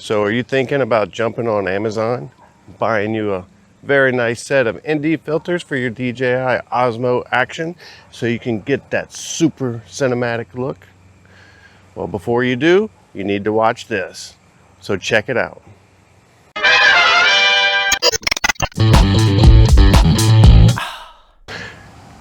So are you thinking about jumping on Amazon, buying you a very nice set of ND filters for your DJI Osmo Action so you can get that super cinematic look? Well, before you do, you need to watch this. So check it out.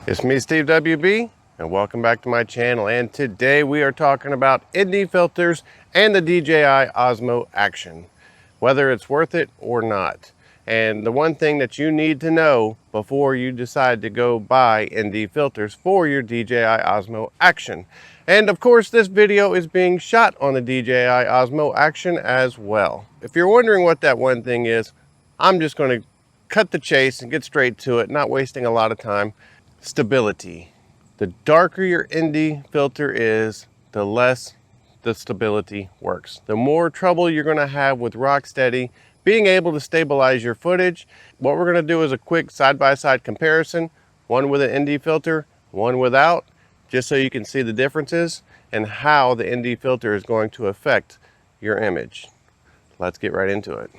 It's me, Steve WB, and welcome back to my channel. And today we are talking about ND filters and the DJI Osmo Action, whether it's worth it or not. And the one thing that you need to know before you decide to go buy ND filters for your DJI Osmo Action. And of course, this video is being shot on the DJI Osmo Action as well. If you're wondering what that one thing is, I'm just going to cut the chase and get straight to it, not wasting a lot of time. Stability. The darker your ND filter is, the less the stability works. The more trouble you're going to have with rock steady being able to stabilize your footage. What we're going to do is a quick side-by-side comparison, one with an ND filter, one without, just so you can see the differences and how the ND filter is going to affect your image. Let's get right into it.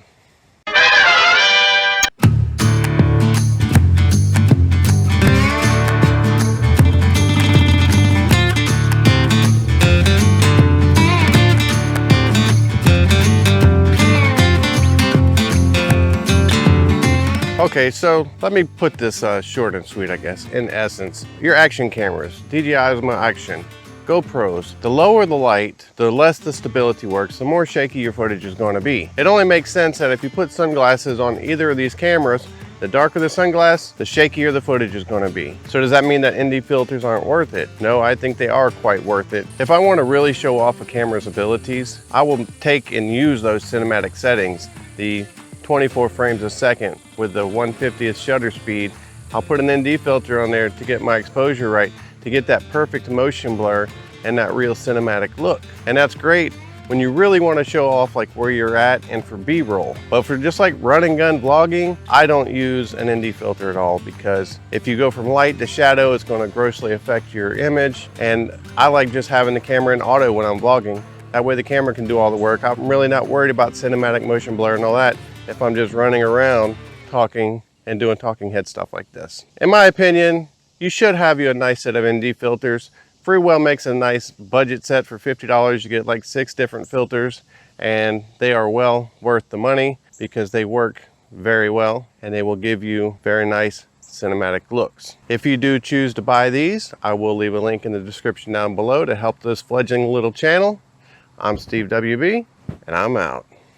Okay, so let me put this short and sweet, I guess. In essence, your action cameras, DJI Osmo Action, GoPros, the lower the light, the less the stability works, the more shaky your footage is going to be. It only makes sense that if you put sunglasses on either of these cameras, the darker the sunglass, the shakier the footage is going to be. So does that mean that ND filters aren't worth it? No, I think they are quite worth it. If I want to really show off a camera's abilities, I will take and use those cinematic settings, the 24 frames a second with the 1/50th shutter speed. I'll put an ND filter on there to get my exposure right, to get that perfect motion blur and that real cinematic look. And that's great when you really want to show off like where you're at and for B-roll. But for just like run and gun vlogging, I don't use an ND filter at all, because if you go from light to shadow, it's going to grossly affect your image. And I like just having the camera in auto when I'm vlogging. That way the camera can do all the work. I'm really not worried about cinematic motion blur and all that if I'm just running around talking and doing talking head stuff like this. In my opinion, you should have you a nice set of ND filters. Freewell makes a nice budget set for $50. You get like 6 different filters, and they are well worth the money because they work very well and they will give you very nice cinematic looks. If you do choose to buy these, I will leave a link in the description down below to help this fledgling little channel. I'm Steve WB, and I'm out.